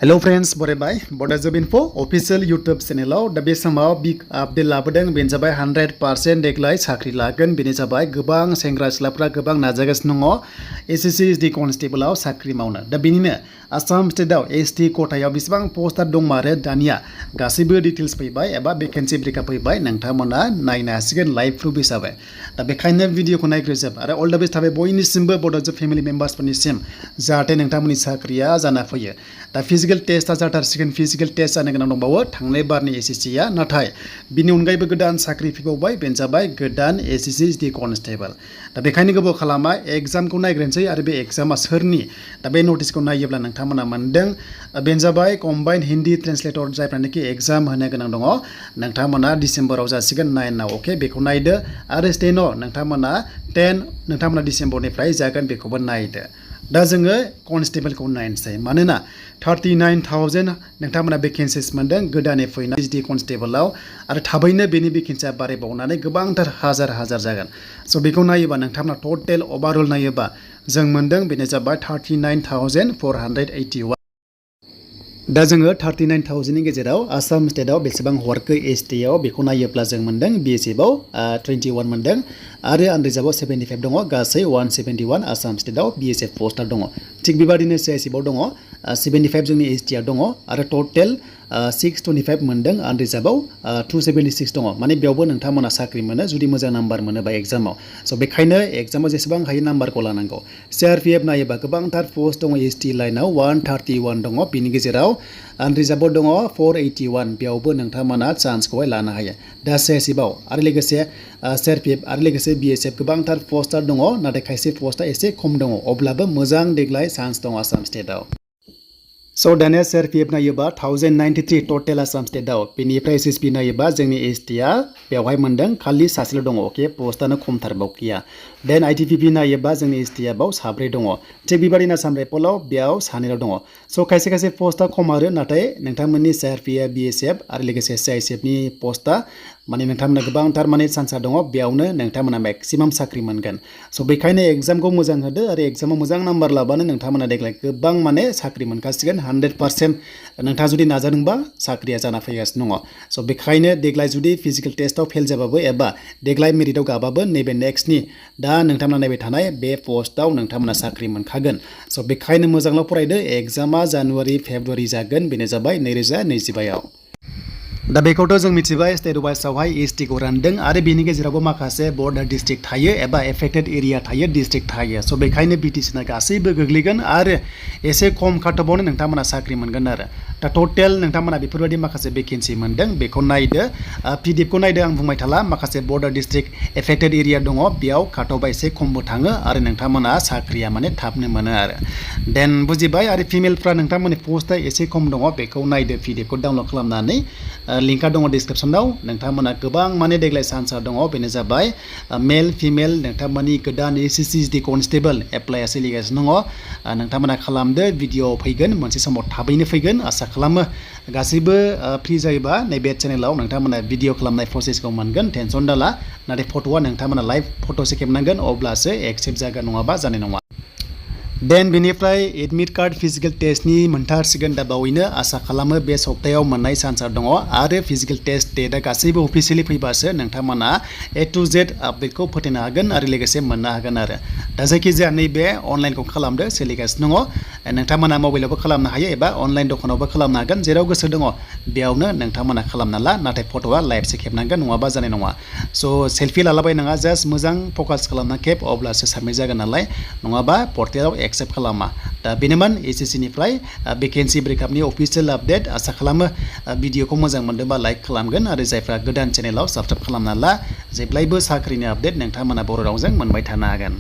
Hello friends, बरायबाय Bodo Job Info official YouTube channel दा बे समाव बिग आपडेट लाबोदों बेनो जाबाय 100% देग्लाय साख्रि लागोन बेनो जाबाय गोबां सेंग्रा सिख्लाफ्रा गोबां नाजागासिनो दङ SSC SD कनस्टेबलआव साख्रि मावनो दा बेनिनो आसाम स्टेटआव ST कोटायाव बेसेबां पोस्टार दंमारो दानिया गासैबो डिटेल्स फैबाय एबा भेकेन्सि ब्रेकआप फैबाय नोंथांमोना नायनो हासिगोन लाइभ प्रुफ हिसाबै दा बेखायनो भिडिअखौ नायग्रोजोब आरो अल द बेस्ट थाबाय बयनिसिमबो बड' जब फेमिलि मेम्बार्सफोरनिसिम जाहाथे नोंथांमोननि साख्रिया जाना फैयो दा फिजिकल टेस्टआ जाथारसिगोन फिजिकल टेस्ट जानो गोनां दंबावो थांनाय बारनि SSCआ नाथाय बिनि अनगायैबो गोदान साख्रि फैबावबाय बेनो जाबाय गोदान SSC SD कनस्टेबल दा बेखायनो गोबाव खालामा एग्जामखौ नायग्रोनोसै आरो बे एग्जामा सोरनि दा बे नटिसखौ नायोब्ला नोंथांमोना मोनदों बेनो जाबाय कम्बाइन्ड हिन्दी ट्रेन्सलेटर जायफ्रानोखि एग्जाम होनो गोनां दङ नोंथांमोना डिसेम्बराव जासिगोन 9 अके बेखौ नायदो आरो स्टेन' नोंथांमोना 10 नोंथांमोना डिसेम्बरनिफ्राय जागोन बेखौबो नायदो दा जोङो कनस्टेबलखौ नायनोसै मानोना 39,000 नोंथांमोना भेकेन्सिस मोनदों गोदानै फैनाय SD कनस्टेबलआव आरो थाबैनो बेनि भेकेन्सिया बारायबावनानै गोबांथार हाजार जागोन स' बेखौ नायोबा नोंथांमोना टटेल ओभारअल नायोबा जों मोनदों बेनो जाबाय 39,481 दा जोङो 39,000 नि गेजेराव आसाम स्टेटआव बेसेबां हरखो STआव बेखौ नायोब्ला जों मोनदों BSFआव 21 मोनदों आरो आनरिजार्भआव 75 दङ गासै 171 आसाम स्टेटआव BSF पोस्टार दङ थिग बेबादिनो CICFआव दङ 75 जोंनि STआव दङ आरो टटेल 625 मोनदों आनरिजार्भआव 276 दङ माने बेयावबो नोंथांमोना साख्रि मोनो जुदि मोजां नाम्बार मोनोबा एग्जामाव स' बेखायनो एग्जामाव जेसेबां हायो नाम्बारखौ लानांगौ CRPF नायोबा गोबांथार पोस्ट दङ ST लाइनाव 131 दङ बिनि गेजेराव आनरिजार्भआव दङ 481 बेयावबो नोंथांमोना चान्सखौहाय लानो हायो दा CICFआव आरो लोगोसे CRPF आरो लोगोसे BSF गोबांथार पोस्टार दङ नाथाय खायसे पोस्टआ एसे खम दङ अब्लाबो मोजां देग्लाय चान्स दङ आसाम स्टेटआव स' दानिया CRPF नायोबा 1093 टटेल आसाम स्टेटआव बेनिफ्राय SSP नायोबा जोंनि STआ बेवहाय मोनदों खालि सासेल' दङ अके पोस्टानो खमथारबाव गैया देन ITPP नायोबा जोंनि STआ बाव साब्रै दङ थिग बेबादिनो आसाम राइफलाव बेयाव सानैल' दङ स' खायसे पोस्टआ खम आरो नाथाय नोंथांमोननि CRPF BSF आरो लोगोसे CICFनि पोस्टआ माने नोंथांमोना गोबांथार माने चान्सआ दङ बेयावनो नोंथांमोना मेक्सिमाम साख्रि मोनगोन स' बेखायनो एग्जामखौ मोजां होदो आरो एग्जामाव मोजां नाम्बार लाबानो नोंथांमोना देग्लाय गोबां माने साख्रि मोनखासिगोन 100% नोंथाङा जुदि नाजादोंबा साख्रिया जाना फैगासिनो दङ स' बेखायनो देग्लाय जुदि फिजिकेल टेस्टआव फेल जाबाबो एबा देग्लाय मेरिटआव गाबाबो नैबे नेक्स्टनि दा नोंथांमोना नायबाय थानाय बे पोस्टआव नोंथांमोना साख्रि मोनखागोन स' बेखायनो मोजांल' फरायदो एग्जामा जानुवारि फेब्रुवारि जागोन बेनो जाबाय 2025आव दा बेखौथ' जों मिथिबाय स्टेट वाइसआवहाय STखौ रानदों आरो बेनि गेजेरावबो माखासे बर्डार डिस्ट्रिक्ट थायो एबा एफेक्टेड एरिया थायो डिस्ट्रिक्ट थायो स' बेखायनो BTCना गासैबो गोग्लैगोन आरो एसे खम खाथ'बावनो नोंथांमोना साख्रि मोनगोन आरो दा टटेल नोंथांमोना बेफोरबायदि माखासे भेकेन्सि मोनदों बेखौ नायदो PDFखौ नायदो आं बुंबाय थाला माखासे बर्डार डिस्ट्रिक्ट एफेक्टेड एरिया दङ बेयाव खाथ'बा एसे खमबो थाङो आरो नोंथांमोना साख्रिया माने थाबनो मोनो आरो देन बुजिबाय आरो फिमेलफ्रा नोंथांमोननि पोस्टआ एसे खम दङ बेखौ नायदो PDFखौ डाउनलड खालामनानै लिंकआ दङ डिसक्रिप्सनाव नोंथांमोना गोबां माने देग्लाय चान्सआ दङ बेनो जाबाय मेल फिमेल नोंथांमोननि गोदान SSC SD कनस्टेबल एप्लाइआ सोलिगासिनो दङ नोंथांमोना खालामदो भिडिअ फैगोन मोनसे समाव थाबैनो फैगोन आसा खालामो गासैबो फ्रि जायोबा नैबे चेनेलाव नोंथांमोना भिडिअ खालामनाय प्रसेसखौ मोनगोन टेनसन दाला नाथाय फट'आ नोंथांमोना लाइभ फट'सो खेबनांगोन अब्लासो एक्सेप्ट जागोन नङाबा जानाय नङा देन बेनिफ्राय एडमिट कार्ड फिजिकेल टेस्टनि मोनथारसिगोन दा बावैनो आसा खालामो बे सप्तायाव मोननाय चान्सआ दङ आरो फिजिकेल टेस्ट डेटआ गासैबो अफिसियेलि फैबासो नोंथांमोना A to Z आपडेटखौ फोथायनो हागोन आरो लोगोसे मोननो हागोन आरो दा जायखिजाया नैबे अनलाइनखौ खालामदो सोलिगासिनो दङ नोंथांमोना मबाइलावबो खालामनो हायो एबा अनलाइन दखानावबो खालामनो हागोन जेराव गोसो दङ बेयावनो नोंथांमोना खालामना ला नाथाय फट'आ लाइभसो खेबनांगोन नङाबा जानाय नङा स' सेल्फि लालाबायनाङा जास्ट मोजां फकास खालामना खेब अब्लासो साबमिट जागोन नालाय नङाबा पर्टेलाव एक्सेप्ट खालामा दा बेनोमोन SSCनिफ्राय भेकेन्सि ब्रेकआपनि अफिसियेल आपडेट आसा खालामो भिडिअखौ मोजां मोनदोंबा लाइक खालामगोन आरो जायफ्रा गोदान चेनेलाव साबस्क्राइब खालामना ला जेब्लायबो साख्रिनि आपडेट नोंथांमोना बर' रावजों मोनबाय थानो हागोन।